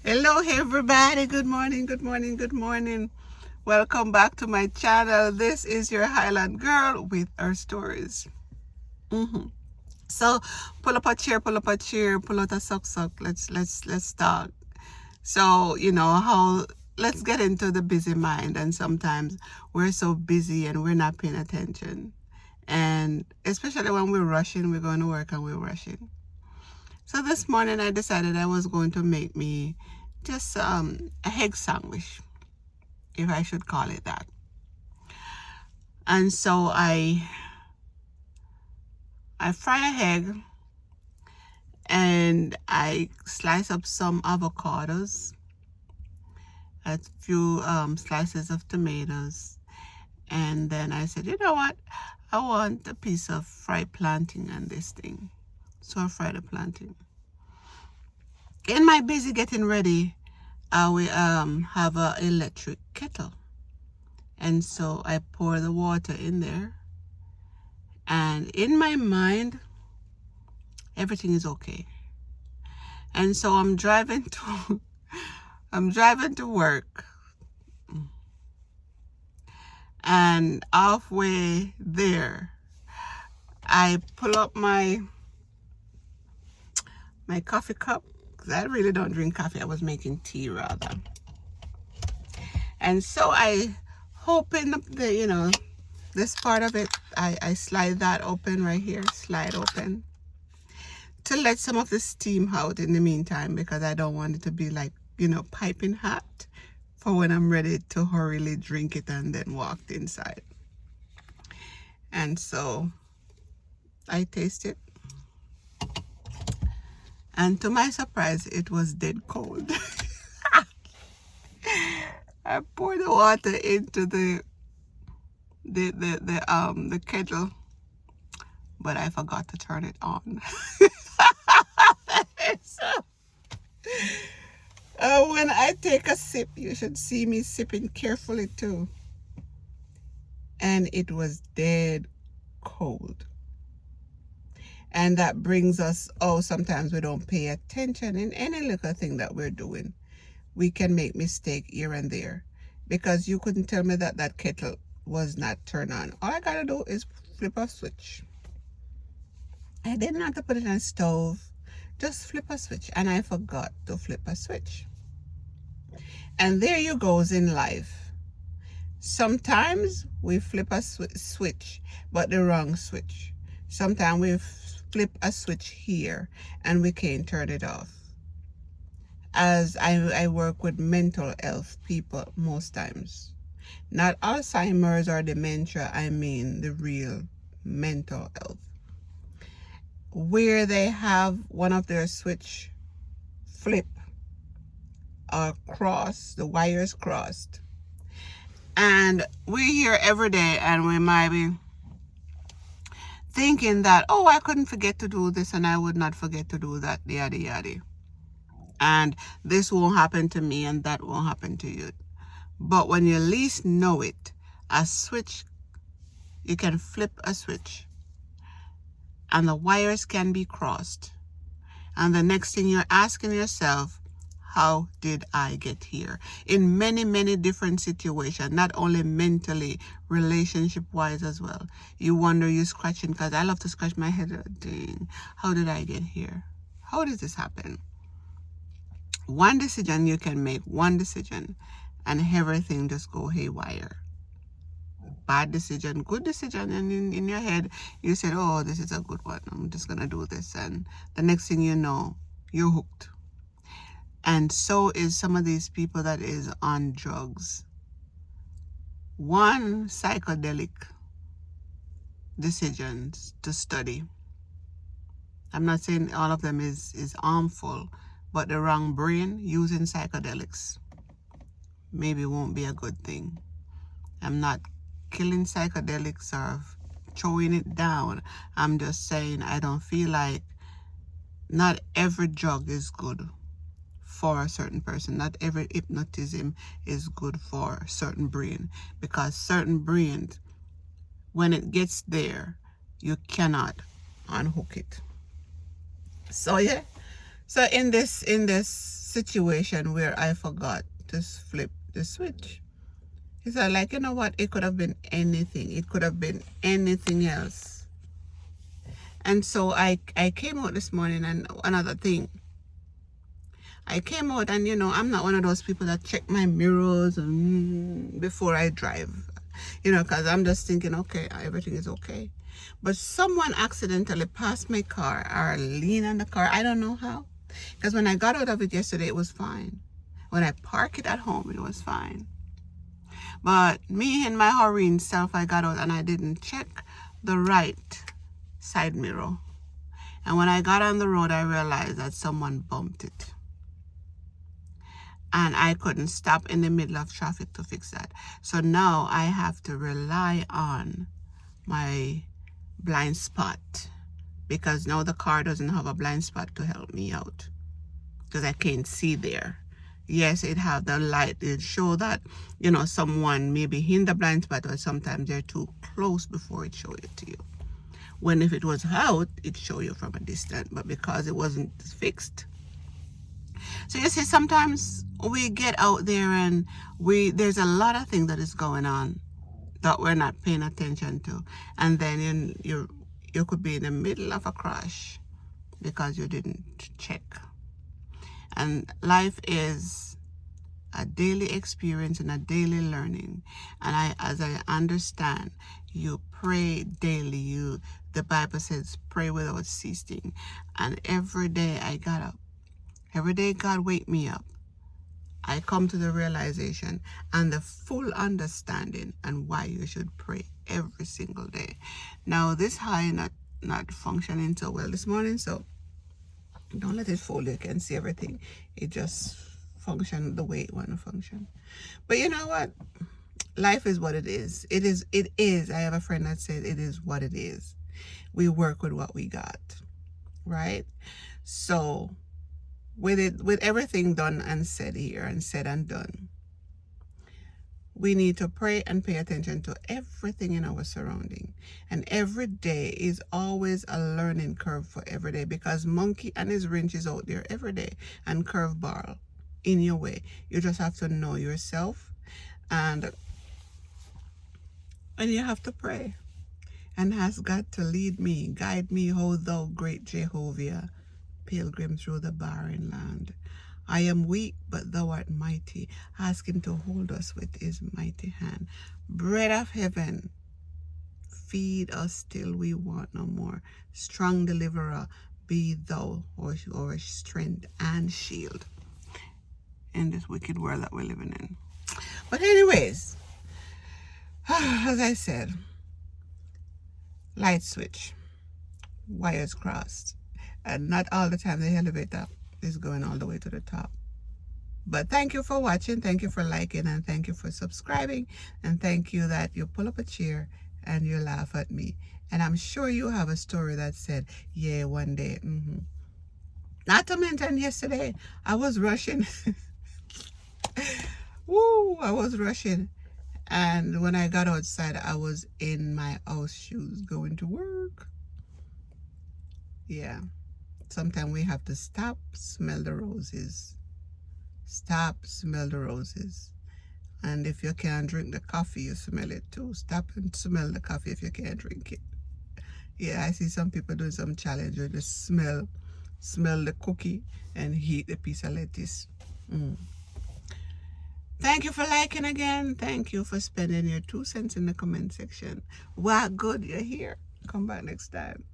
Hello, everybody. Good morning, good morning, good morning. Welcome back to my channel. This is your Highland girl with her stories. So, pull up a chair, pull out a sock. Let's talk. So, how let's get into the busy mind, and sometimes we're so busy and we're not paying attention. And especially when we're rushing, we're going to work and we're rushing. So this morning I decided I was going to make me just a egg sandwich, if I should call it that. And so I fry a egg and I slice up some avocados, a few slices of tomatoes, and then I said, you know what? I want a piece of fried plantain on this thing. So I fried the plantain. In my busy getting ready, we have a electric kettle. And so I pour the water in there. And in my mind, everything is okay. And so I'm driving to work. And halfway there, I pull up my coffee cup, because I really don't drink coffee. I was making tea rather. And so I open up this part of it. I slide that open right here, slide open, to let some of the steam out in the meantime, because I don't want it to be like, piping hot for when I'm ready to hurriedly drink it and then walk inside. And so I taste it. And to my surprise, it was dead cold. I poured the water into the kettle, but I forgot to turn it on. So, when I take a sip, you should see me sipping carefully too. And it was dead cold. And that brings us, sometimes we don't pay attention in any little thing that we're doing. We can make mistake here and there, because you couldn't tell me that that kettle was not turned on. All I gotta do is flip a switch. I didn't have to put it on stove, just flip a switch, and I forgot to flip a switch. And there you goes in life. Sometimes we flip a switch, but the wrong switch. Sometimes we flip a switch here and we can't turn it off. As I work with mental health people most times. Not Alzheimer's or dementia, I mean the real mental health. Where they have one of their switch flip or cross, the wires crossed. And we're here every day and we might be thinking that, I couldn't forget to do this and I would not forget to do that, yada yada. And this won't happen to me and that won't happen to you. But when you least know it, a switch, you can flip a switch and the wires can be crossed. And the next thing you're asking yourself, how did I get here? In many, many different situations, not only mentally, relationship-wise as well. You wonder, you're scratching, because I love to scratch my head. Dang, how did I get here? How did this happen? One decision you can make, one decision, and everything just go haywire. Bad decision, good decision, and in your head, you said, this is a good one. I'm just going to do this. And the next thing you know, you're hooked. And so is some of these people that is on drugs. One psychedelic decisions to study. I'm not saying all of them is harmful, but the wrong brain using psychedelics maybe won't be a good thing. I'm not killing psychedelics or throwing it down. I'm just saying I don't feel like not every drug is good for a certain person. Not every hypnotism is good for a certain brain, because certain brains, when it gets there, you cannot unhook it. So yeah, So in this situation where I forgot to flip the switch, he said, like, you know what? It could have been anything. It could have been anything else. And so I came out this morning, and another thing, I came out, and I'm not one of those people that check my mirrors before I drive, because I'm just thinking, okay, everything is okay. But someone accidentally passed my car or leaned on the car. I don't know how. Because when I got out of it yesterday, it was fine. When I parked it at home, it was fine. But me in my hurrying self, I got out and I didn't check the right side mirror. And when I got on the road, I realized that someone bumped it. And I couldn't stop in the middle of traffic to fix that. So now I have to rely on my blind spot, because now the car doesn't have a blind spot to help me out, because I can't see there. Yes, it have the light. It show that, someone maybe in the blind spot, or sometimes they're too close before it show it to you. When if it was out, it show you from a distance, but because it wasn't fixed. So you see, sometimes we get out there and there's a lot of things that is going on that we're not paying attention to, and then you could be in the middle of a crash because you didn't check. And life is a daily experience and a daily learning. And as I understand, you pray daily. The Bible says pray without ceasing. And every day I got up. Every day God wake me up. I come to the realization and the full understanding and why you should pray every single day. Now this high not functioning so well this morning, so don't let it fool you. You can see everything. It just function the way it want to function. But you know what? Life is what it is. It is. I have a friend that said it is what it is. We work with what we got, right? So with everything done and said here, and said and done, we need to pray and pay attention to everything in our surrounding. And every day is always a learning curve for every day, because monkey and his wrench is out there every day, and curveball in your way. You just have to know yourself, and you have to pray and ask God to lead me, guide me, O thou great Jehovah, pilgrim through the barren land. I am weak, but thou art mighty. Ask him to hold us with his mighty hand. Bread of heaven, feed us till we want no more. Strong deliverer, be thou our strength and shield in this wicked world that we're living in. But anyways, as I said, light switch, wires crossed, and not all the time the elevator is going all the way to the top. But thank you for watching, thank you for liking, and thank you for subscribing, and thank you that you pull up a chair and you laugh at me. And I'm sure you have a story that said, yeah, one day. Not to mention yesterday, I was rushing. Woo, I was rushing. And when I got outside, I was in my house shoes going to work. Yeah. Sometimes we have to stop, smell the roses. Stop, smell the roses. And if you can't drink the coffee, you smell it too. Stop and smell the coffee if you can't drink it. Yeah, I see some people doing some challenge where they smell the cookie and eat a piece of lettuce. Thank you for liking again. Thank you for spending your 2 cents in the comment section. Wow, good, you're here. Come back next time.